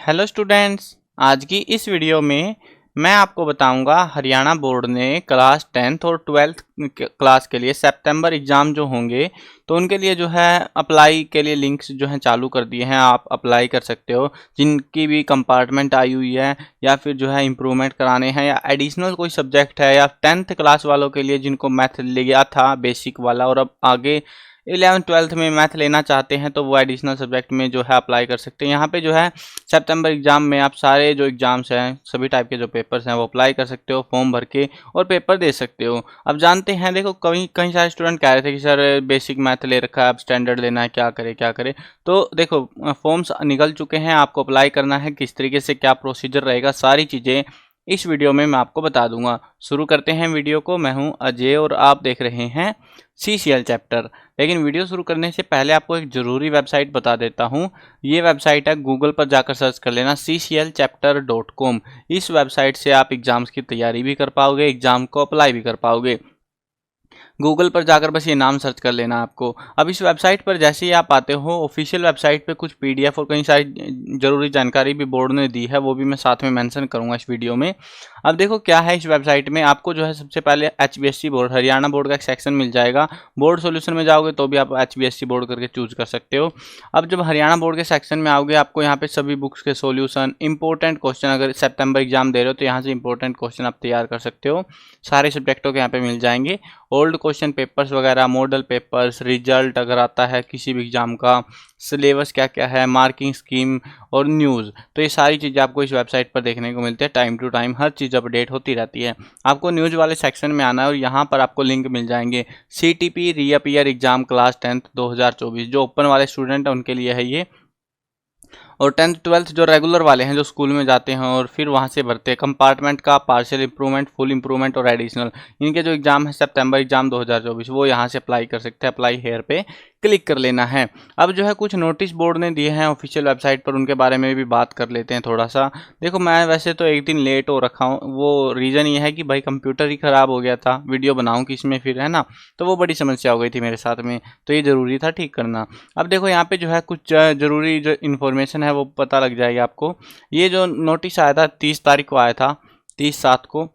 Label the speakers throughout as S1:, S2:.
S1: Hello students, आज की इस वीडियो में मैं आपको बताऊंगा हरियाणा बोर्ड ने क्लास 10th और 12th क्लास के लिए सितंबर एग्ज़ाम जो होंगे तो उनके लिए जो है अप्लाई के लिए लिंक्स जो हैं चालू कर दिए हैं। आप अप्लाई कर सकते हो जिनकी भी कंपार्टमेंट आई हुई है या फिर जो है इम्प्रूवमेंट कराने हैं या एडिशनल कोई सब्जेक्ट है या 10th क्लास वालों के लिए जिनको मैथ लिया था बेसिक वाला और अब आगे 11th-12th में मैथ लेना चाहते हैं तो वो एडिशनल सब्जेक्ट में जो है अप्लाई कर सकते हैं। यहाँ पे जो है सितंबर एग्ज़ाम में आप सारे जो एग्ज़ाम्स हैं सभी टाइप के जो पेपर्स हैं वो अप्लाई कर सकते हो, फॉर्म भर के और पेपर दे सकते हो। अब जानते हैं, देखो कई कई सारे स्टूडेंट कह रहे थे कि सर बेसिक मैथ ले रखा है, अब स्टैंडर्ड लेना है, क्या करें। तो देखो फॉर्म्स निकल चुके हैं, आपको अप्लाई करना है, किस तरीके से क्या प्रोसीजर रहेगा सारी चीज़ें इस वीडियो में मैं आपको बता दूंगा। शुरू करते हैं वीडियो को। मैं हूं अजय और आप देख रहे हैं CCL चैप्टर। लेकिन वीडियो शुरू करने से पहले आपको एक ज़रूरी वेबसाइट बता देता हूं। ये वेबसाइट है, गूगल पर जाकर सर्च कर लेना cclchapter.com। इस वेबसाइट से आप एग्ज़ाम्स की तैयारी भी कर पाओगे, एग्ज़ाम को अप्लाई भी कर पाओगे। गूगल पर जाकर बस ये नाम सर्च कर लेना आपको। अब इस वेबसाइट पर जैसे ही आप आते हो, ऑफिशियल वेबसाइट पे कुछ PDF और कई सारी ज़रूरी जानकारी भी बोर्ड ने दी है, वो भी मैं साथ में मेंशन करूंगा इस वीडियो में। अब देखो क्या है इस वेबसाइट में, आपको जो है सबसे पहले HBSC बोर्ड, हरियाणा बोर्ड का एक सेक्शन मिल जाएगा। बोर्ड सोल्यूशन में जाओगे तो भी आप HBSC बोर्ड करके चूज कर सकते हो। अब जब हरियाणा बोर्ड के सेक्शन में आओगे, आपको यहाँ पे सभी बुक्स के सोल्यूशन, इंपॉर्टेंट क्वेश्चन, अगर सितंबर एग्जाम दे रहे हो तो यहाँ से इंपॉर्टेंट क्वेश्चन आप तैयार कर सकते हो। सारे सब्जेक्टों के यहाँ पे मिल जाएंगे। ओल्ड क्वेश्चन पेपर्स वगैरह, मॉडल पेपर्स, रिजल्ट अगर आता है किसी भी एग्जाम का, सिलेबस क्या क्या है, मार्किंग स्कीम और न्यूज़, तो ये सारी चीज़ें आपको इस वेबसाइट पर देखने को मिलती है। टाइम टू टाइम हर चीज़ अपडेट होती रहती है। आपको न्यूज़ वाले सेक्शन में आना है और यहाँ पर आपको लिंक मिल जाएंगे CTP reappear exam class 10th 2024। जो ओपन वाले स्टूडेंट हैं उनके लिए है ये, और 10th 12th जो रेगुलर वाले हैं जो स्कूल में जाते हैं और फिर वहाँ से भरते हैं कंपार्टमेंट का, पार्शियल इंप्रूवमेंट, फुल इंप्रूवमेंट और एडिशनल, इनके जो एग्जाम है सितंबर एग्जाम 2024 वो यहाँ से अप्लाई कर सकते हैं। अप्लाई हेयर पे क्लिक कर लेना है। अब जो है कुछ नोटिस बोर्ड ने दिए हैं ऑफिशियल वेबसाइट पर, उनके बारे में भी बात कर लेते हैं थोड़ा सा। देखो मैं वैसे तो एक दिन लेट हो रखा हूँ, वो रीज़न ये है कि भाई कंप्यूटर ही ख़राब हो गया था, वीडियो बनाऊँ किस में फिर, है ना, तो वो बड़ी समस्या हो गई थी मेरे साथ में, तो ये ज़रूरी था ठीक करना। अब देखो यहाँ पे जो है कुछ ज़रूरी जो इन्फॉर्मेशन है वो पता लग जाएगी आपको। ये जो नोटिस आया था 30 तारीख को आया था, 30/7 को,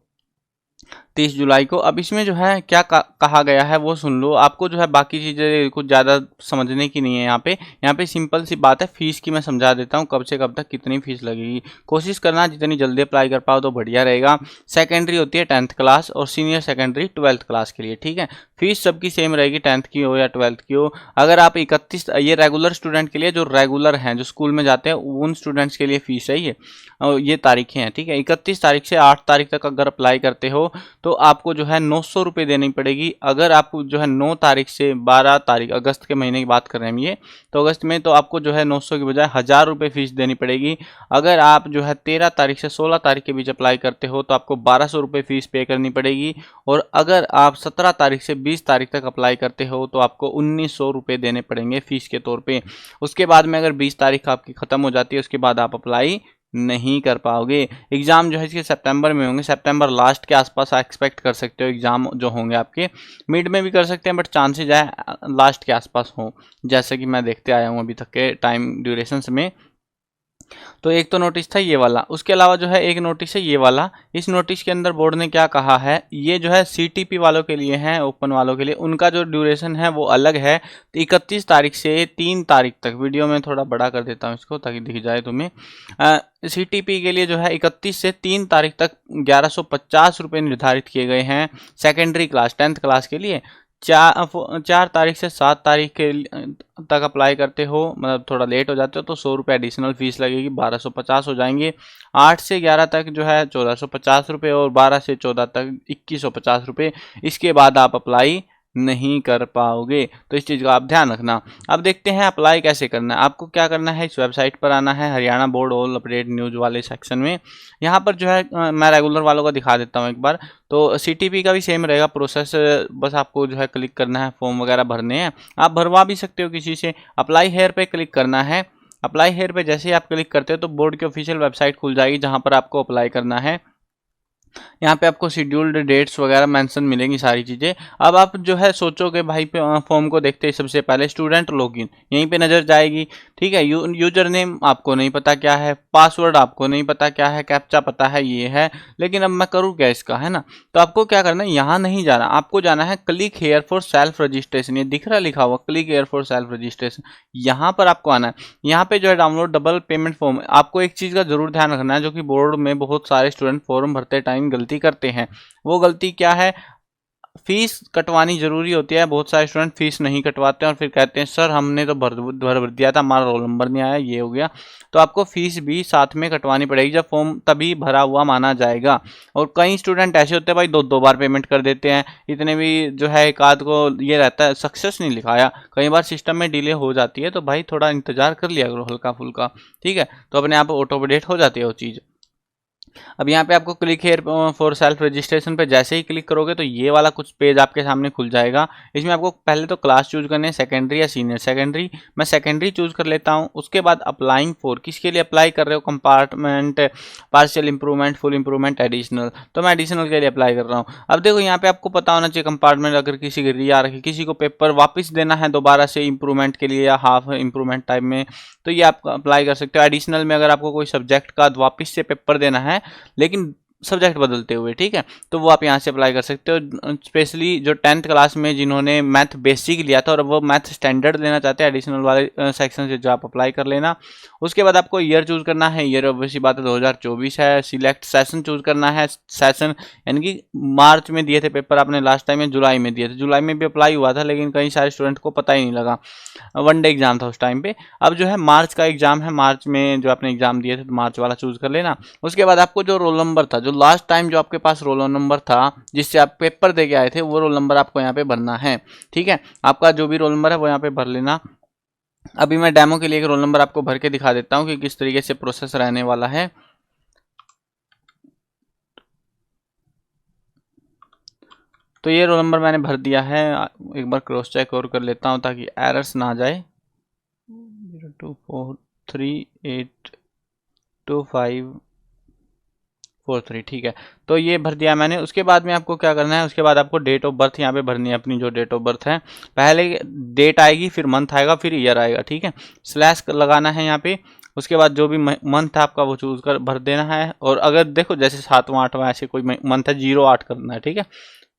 S1: 30 जुलाई को। अब इसमें जो है क्या कहा गया है वो सुन लो। आपको जो है बाकी चीज़ें कुछ ज़्यादा समझने की नहीं है। यहाँ पे सिंपल सी बात है, फीस की मैं समझा देता हूँ, कब से कब तक कितनी फीस लगेगी। कोशिश करना जितनी जल्दी अप्लाई कर पाओ तो बढ़िया रहेगा। सेकेंडरी होती है 10th क्लास और सीनियर सेकेंडरी 12th क्लास के लिए, ठीक है। फीस सबकी सेम रहेगी, 10th की हो या 12th की हो। अगर आप 31, ये रेगुलर स्टूडेंट के लिए, जो रेगुलर हैं जो स्कूल में जाते हैं उन स्टूडेंट्स के लिए फीस है ये। और ये तारीखें हैं, ठीक है। 31 तारीख से 8 तारीख तक अगर अप्लाई करते हो तो आपको जो है 900 रुपये देनी पड़ेगी। अगर आप जो है 9 तारीख से 12 तारीख, अगस्त के महीने की बात कर रहे हैं हम ये, तो अगस्त में तो आपको जो है 900 की बजाय 1000 रुपये फीस देनी पड़ेगी। अगर आप जो है 13 तारीख से 16 तारीख के बीच अप्लाई करते हो तो आपको 1200 रुपये फीस पे करनी पड़ेगी। और अगर आप 17 तारीख से 20 तारीख तक अप्लाई करते हो तो आपको 1900 रुपये देने पड़ेंगे फीस के तौर पे। उसके बाद में अगर 20 तारीख आपकी ख़त्म हो जाती है उसके बाद आप अप्लाई नहीं कर पाओगे। एग्ज़ाम जो है इसके सितंबर में होंगे, सितंबर लास्ट के आसपास आप एक्सपेक्ट कर सकते हो एग्ज़ाम जो होंगे आपके। मिड में भी कर सकते हैं बट चांसेज है लास्ट के आसपास हो, जैसे कि मैं देखते आया हूँ अभी तक के टाइम ड्यूरेशंस में। तो एक तो नोटिस था ये वाला, उसके अलावा जो है एक नोटिस है ये वाला। इस नोटिस के अंदर बोर्ड ने क्या कहा है, ये जो है CTP वालों के लिए है, ओपन वालों के लिए, उनका जो ड्यूरेशन है वो अलग है। तो 31 तारीख से 3 तारीख तक, वीडियो में थोड़ा बड़ा कर देता हूँ इसको ताकि दिख जाए तुम्हें। CTP के लिए जो है 31 से 3 तारीख तक 1150 रुपये निर्धारित किए गए हैं सेकेंडरी क्लास 10th क्लास के लिए। 4 तारीख से 7 तारीख के तक अप्लाई करते हो, मतलब थोड़ा लेट हो जाते हो तो 100 रुपये एडिशनल फीस लगेगी, 1250 हो जाएंगे। 8 से 11 तक जो है 1450 रुपये और 12 से 14 तक 2150 रुपये। इसके बाद आप अप्लाई नहीं कर पाओगे, तो इस चीज़ का आप ध्यान रखना। अब देखते हैं अप्लाई कैसे करना है। आपको क्या करना है, इस वेबसाइट पर आना है, Haryana board all update news वाले सेक्शन में। यहाँ पर जो है मैं रेगुलर वालों का दिखा देता हूँ एक बार। तो CTP का भी सेम रहेगा प्रोसेस, बस आपको जो है क्लिक करना है, फॉर्म वगैरह भरने हैं, आप भरवा भी सकते हो किसी से। अप्लाई हेयर पे क्लिक करना है। अप्लाई हेयर पे जैसे ही आप क्लिक करते हो तो बोर्ड की ऑफिशियल वेबसाइट खुल जाएगी जहाँ पर आपको अप्लाई करना है। यहाँ पे आपको शेड्यूल्ड डेट्स वगैरह मेंशन मिलेंगी सारी चीज़ें। अब आप जो है सोचोगे भाई फॉर्म को देखते ही सबसे पहले स्टूडेंट लॉगिन यहीं पे नज़र जाएगी, ठीक है। यूजर नेम आपको नहीं पता क्या है, पासवर्ड आपको नहीं पता क्या है, कैप्चा पता है ये है, लेकिन अब मैं करूँ क्या इसका, है ना। तो आपको क्या करना है, यहाँ नहीं जाना, आपको जाना है click here for self registration. ये दिख रहा लिखा हुआ click here for self registration, यहाँ पर आपको आना है। यहाँ पे जो है डाउनलोड डबल पेमेंट फॉर्म। आपको एक चीज़ का जरूर ध्यान रखना है, जो कि बोर्ड में बहुत सारे स्टूडेंट फॉर्म भरते टाइम गलती करते हैं। वो गलती क्या है, फीस कटवानी जरूरी होती है। बहुत सारे स्टूडेंट फीस नहीं कटवाते हैं और फिर कहते हैं सर हमने तो भर दिया था, हमारा रोल नंबर नहीं आया, ये हो गया। तो आपको फीस भी साथ में कटवानी पड़ेगी, जब फॉर्म तभी भरा हुआ माना जाएगा। और कई स्टूडेंट ऐसे होते हैं भाई दो बार पेमेंट कर देते हैं, इतने भी जो है एक आध को ये रहता है सक्सेस नहीं लिखाया, कई बार सिस्टम में डिले हो जाती है। तो भाई थोड़ा इंतजार कर लिया करो हल्का फुल्का, ठीक है। तो अपने आप ऑटो अपडेट हो जाती है वो चीज़। अब यहाँ पे आपको click here for self registration पे जैसे ही क्लिक करोगे तो ये वाला कुछ पेज आपके सामने खुल जाएगा। इसमें आपको पहले तो क्लास चूज करने हैं, सेकेंडरी या सीनियर। सेकेंडरी, मैं सेकेंडरी चूज कर लेता हूँ। उसके बाद अप्लाइंग फॉर, किसके लिए अप्लाई कर रहे हो, compartment, partial improvement, full improvement, additional. तो मैं एडिशनल के लिए अप्लाई कर रहा हूँ। अब देखो यहाँ पे आपको पता होना चाहिए कंपार्टमेंट अगर किसी की री आ रखी, किसी को पेपर वापस देना है दोबारा से इंप्रूवमेंट के लिए या हाफ इंप्रूवमेंट टाइप में, तो ये आप अप्लाई कर सकते हो। एडिशनल में अगर आपको कोई सब्जेक्ट का वापस से पेपर देना है लेकिन सब्जेक्ट बदलते हुए, ठीक है, तो वो आप यहाँ से अप्लाई कर सकते हो। स्पेशली जो 10th क्लास में जिन्होंने मैथ बेसिक लिया था और वो मैथ स्टैंडर्ड लेना चाहते हैं, एडिशनल वाले सेक्शन से जो आप अप्लाई कर लेना। उसके बाद आपको ईयर चूज करना है, ईयर ऑब्वियसली बात है 2024 है। सिलेक्ट सेशन चूज करना है, सेशन यानी कि मार्च में दिए थे पेपर आपने लास्ट टाइम में, जुलाई में दिए थे। जुलाई में भी अप्लाई हुआ था लेकिन कई सारे स्टूडेंट को पता ही नहीं लगा, वन डे एग्जाम था उस टाइम पे। अब जो है मार्च का एग्जाम है, मार्च में जो आपने एग्जाम दिए थे तो मार्च वाला चूज कर लेना। उसके बाद आपको जो रोल नंबर था, जो लास्ट टाइम जो आपके पास रोल नंबर था जिससे आप पेपर दे के आए थे, वो रोल नंबर आपको यहाँ पे भरना है, ठीक है। आपका जो भी रोल नंबर है वो यहाँ पे भर लेना। अभी मैं डेमो के लिए एक रोल नंबर आपको भर के दिखा देता हूँ कि किस तरीके से प्रोसेस रहने वाला है। तो ये रोल नंबर मैंने भर दिया है, एक बार क्रॉस चेक और कर लेता हूँ ताकि एरर्स ना आ जाए। 0243825243, ठीक है। तो ये भर दिया मैंने। उसके बाद में आपको क्या करना है, उसके बाद आपको डेट ऑफ बर्थ यहाँ पे भरनी है, अपनी जो डेट ऑफ बर्थ है। पहले डेट आएगी, फिर मंथ आएगा, फिर ईयर आएगा, ठीक है। स्लैश लगाना है यहाँ पे। उसके बाद जो भी मंथ है आपका वो चूज कर भर देना है। और अगर देखो जैसे 7वां 8वां ऐसे कोई मंथ है, 08 करना है, ठीक है,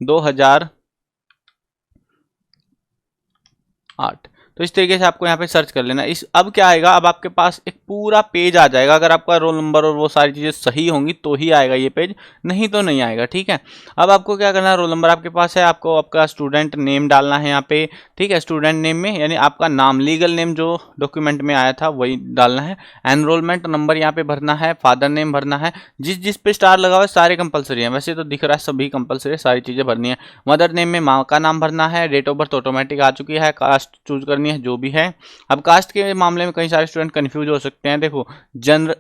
S1: 2008। तो इस तरीके से आपको यहाँ पे सर्च कर लेना। इस अब क्या आएगा, अब आपके पास एक पूरा पेज आ जाएगा। अगर आपका रोल नंबर और वो सारी चीज़ें सही होंगी तो ही आएगा ये पेज, नहीं तो नहीं आएगा, ठीक है। अब आपको क्या करना है, रोल नंबर आपके पास है, आपको आपका स्टूडेंट नेम डालना है यहाँ पे, ठीक है। स्टूडेंट नेम में यानी आपका नाम, लीगल नेम जो डॉक्यूमेंट में आया था वही डालना है। एनरोलमेंट नंबर यहाँ पे भरना है, फादर नेम भरना है। जिस पे स्टार लगा हुआ है सारे कंपलसरी है, वैसे तो दिख रहा है सभी कंपलसरी, सारी चीज़ें भरनी है। मदर नेम में माँ का नाम भरना है। डेट ऑफ बर्थ ऑटोमेटिक आ चुकी है। कास्ट चूज करनी है जो भी है। अब कास्ट के मामले में कई सारे स्टूडेंट कंफ्यूज हो सकते हैं। देखो जनरल,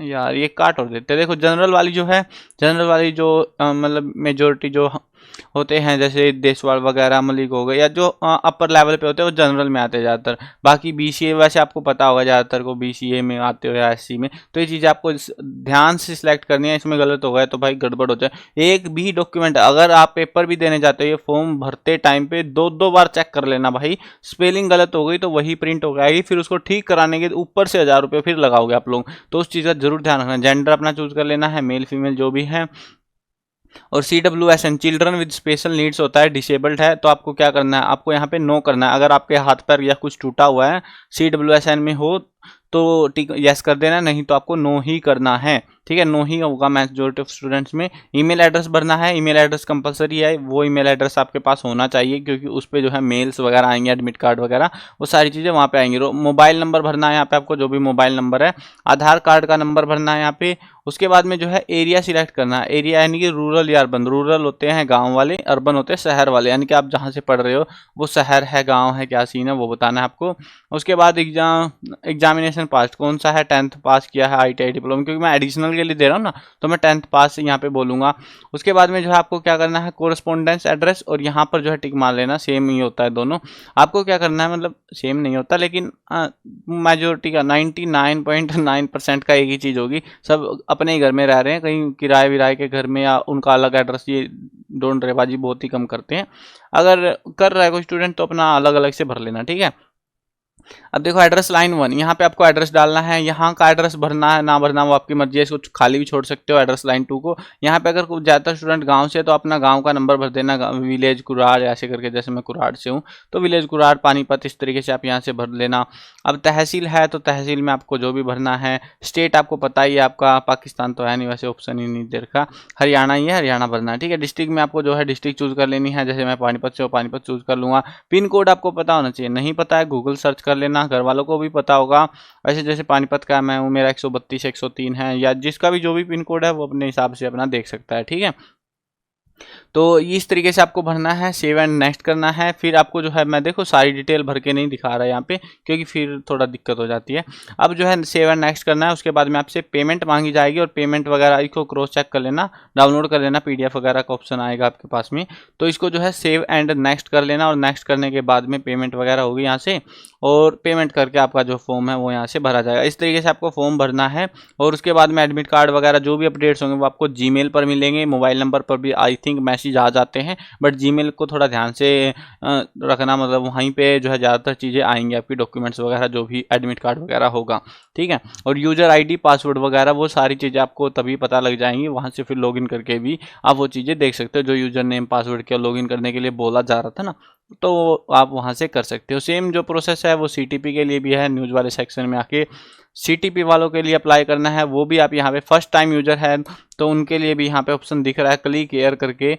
S1: यार ये काट और देते हैं। देखो जनरल वाली जो है, जनरल वाली जो मतलब मेजोरिटी जो होते हैं जैसे देशवाल वगैरह, मलिक हो गए, या जो अपर लेवल पे होते हैं वो जनरल में आते हैं ज़्यादातर। बाकी बीसीए वैसे आपको पता होगा ज़्यादातर को बीसीए में आते हो या एससी में। तो ये चीज़ें आपको ध्यान से सिलेक्ट करनी है। इसमें गलत हो गया तो भाई गड़बड़ हो जाए। एक भी डॉक्यूमेंट अगर आप पेपर भी देने जाते हो, ये फॉर्म भरते टाइम पे दो बार चेक कर लेना भाई। स्पेलिंग गलत हो गई तो वही प्रिंट हो जाएगी, फिर उसको ठीक कराने के ऊपर से 1000 रुपये फिर लगाओगे आप लोग। तो उस चीज़ का जरूर ध्यान रखना। जेंडर अपना चूज कर लेना है, मेल फीमेल जो भी है। और CWSN children with special needs होता है, डिसेबल्ड है तो आपको क्या करना है, आपको यहाँ पे नो करना है। अगर आपके हाथ पैर या कुछ टूटा हुआ है, CWSN में हो तो टिक यस कर देना, नहीं तो आपको नो ही करना है, ठीक है। नो ही होगा मेजॉरिटी ऑफ स्टूडेंट्स में। ईमेल एड्रेस भरना है, ईमेल एड्रेस कंपलसरी है। वो ईमेल एड्रेस आपके पास होना चाहिए क्योंकि उस पर जो है मेल्स वगैरह आएंगे, एडमिट कार्ड वगैरह, वो सारी चीज़ें वहाँ पे आएंगी। मोबाइल नंबर भरना है यहाँ पे आपको, जो भी मोबाइल नंबर है। आधार कार्ड का नंबर भरना है यहाँ पे। उसके बाद में जो है एरिया सिलेक्ट करना है। एरिया यानी कि रूरल या अर्बन। रूरल होते हैं गाँव वाले, अर्बन होते हैं शहर वाले, यानी कि आप जहाँ से पढ़ रहे हो वो शहर है, गाँव है, क्या सीन है वो बताना है आपको। उसके बाद एग्जामिनेशन पास कौन सा है, 10th पास किया है, ITI डिप्लोमा, क्योंकि मैं एडिशनल के लिए दे रहा हूँ ना, तो मैं 10th पास यहाँ पे बोलूँगा। उसके बाद में जो है आपको क्या करना है, कोरस्पोंडेंस एड्रेस और यहाँ पर जो है टिक मार लेना, सेम ही होता है दोनों। आपको क्या करना है, मतलब सेम नहीं होता लेकिन मेजोरिटी का 99.9% का एक ही चीज़ होगी, सब अपने ही घर में रह रहे हैं, कहीं किराए विराए के घर में या उनका अलग एड्रेस, ये ढोंढरेबाजी बहुत ही कम करते हैं। अगर कर रहा है कोई स्टूडेंट तो अपना अलग अलग से भर लेना, ठीक है। अब देखो एड्रेस लाइन 1, यहाँ पे आपको एड्रेस डालना है, यहाँ का एड्रेस भरना है ना भरना वो आपकी मर्जी है, इसको खाली भी छोड़ सकते हो। एड्रेस लाइन 2 को यहाँ पे अगर ज़्यादातर स्टूडेंट गांव से तो अपना गांव का नंबर भर देना, विलेज कुराड़ ऐसे करके, जैसे मैं कुराड़ से हूँ तो विलेज कुराड़ पानीपत, इस तरीके से आप यहाँ से भर लेना। अब तहसील है तो तहसील में आपको जो भी भरना है। स्टेट आपको पता ही है, आपका पाकिस्तान तो है नहीं, वैसे ऑप्शन ही नहीं दे रखा, हरियाणा ही है, हरियाणा भरना है, ठीक है। डिस्ट्रिक्ट में आपको जो है डिस्ट्रिक्ट चूज कर लेनी है, जैसे मैं पानीपत से हूँ पानीपत चूज कर लूँगा। पिन कोड आपको पता होना चाहिए, नहीं पता है गूगल सर्च कर लेना, घर वालों को भी पता होगा। वैसे जैसे पानीपत का मैं हूँ, मेरा 132 103 है, या जिसका भी जो भी पिन कोड है वो अपने हिसाब से अपना देख सकता है, ठीक है। तो इस तरीके से आपको भरना है, सेव एंड नेक्स्ट करना है। फिर आपको जो है, मैं देखो सारी डिटेल भर के नहीं दिखा रहा यहाँ पे क्योंकि फिर थोड़ा दिक्कत हो जाती है। अब जो है सेव एंड नेक्स्ट करना है, उसके बाद में आपसे पेमेंट मांगी जाएगी और पेमेंट वगैरह इसको क्रॉस चेक कर लेना, डाउनलोड कर लेना, PDF वगैरह का ऑप्शन आएगा आपके पास में, तो इसको जो है सेव एंड नेक्स्ट कर लेना। और नेक्स्ट करने के बाद में पेमेंट वगैरह होगी यहाँ से, और पेमेंट करके आपका जो फॉर्म है वो यहाँ से भरा जाएगा। इस तरीके से आपको फॉर्म भरना है। और उसके बाद में एडमिट कार्ड वगैरह जो भी अपडेट्स होंगे वो आपको जीमेल पर मिलेंगे, मोबाइल नंबर पर भी आई थिंक मैसेज आ जाते हैं, बट जीमेल को थोड़ा ध्यान से रखना, मतलब वहीं पे जो है ज़्यादातर चीज़ें आएंगी आपकी, डॉक्यूमेंट्स वगैरह जो भी एडमिट कार्ड वगैरह होगा, ठीक है। और यूज़र ID पासवर्ड वगैरह वो सारी चीज़ें आपको तभी पता लग जाएंगी, वहाँ से फिर लॉगिन करके भी आप वो चीज़ें देख सकते हो, जो यूज़र नेम पासवर्ड के लॉगिन करने के लिए बोला जा रहा था ना, तो आप वहाँ से कर सकते हो। सेम जो प्रोसेस है वो CTP के लिए भी है, न्यूज़ वाले सेक्शन में आके CTP वालों के लिए अप्लाई करना है, वो भी आप यहाँ पे फर्स्ट टाइम यूजर है तो उनके लिए भी यहाँ पे ऑप्शन दिख रहा है क्लिक हियर करके,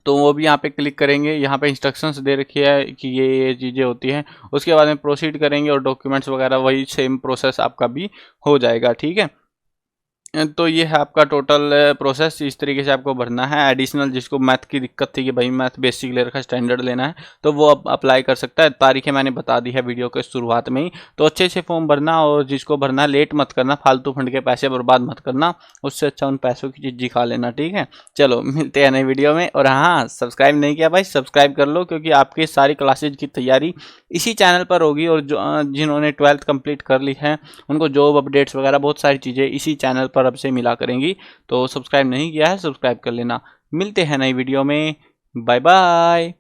S1: तो वो भी यहाँ पे क्लिक करेंगे। यहाँ पे इंस्ट्रक्शंस दे रखी है कि ये चीज़ें होती हैं, उसके बाद में प्रोसीड करेंगे और डॉक्यूमेंट्स वगैरह वही सेम प्रोसेस आपका भी हो जाएगा, ठीक है। तो ये है आपका टोटल प्रोसेस, इस तरीके से आपको भरना है। एडिशनल जिसको मैथ की दिक्कत थी कि भाई मैथ बेसिक ले रखा, स्टैंडर्ड लेना है, तो वो अब अप्लाई कर सकता है। तारीखें मैंने बता दी है वीडियो के शुरुआत में ही, तो अच्छे से फॉर्म भरना, और जिसको भरना लेट मत करना, फालतू फंड के पैसे बर्बाद मत करना, उससे अच्छा उन पैसों की चीज़ खा लेना, ठीक है। चलो मिलते हैं नई वीडियो में। और हाँ, सब्सक्राइब नहीं किया भाई, सब्सक्राइब कर लो, क्योंकि आपकी सारी क्लासेज की तैयारी इसी चैनल पर होगी। और जो जिन्होंने 12th कंप्लीट कर ली है उनको जॉब अपडेट्स वगैरह बहुत सारी चीज़ें इसी चैनल पर अब से मिला करेंगी। तो सब्सक्राइब नहीं किया है, सब्सक्राइब कर लेना। मिलते हैं नई वीडियो में, बाय बाय।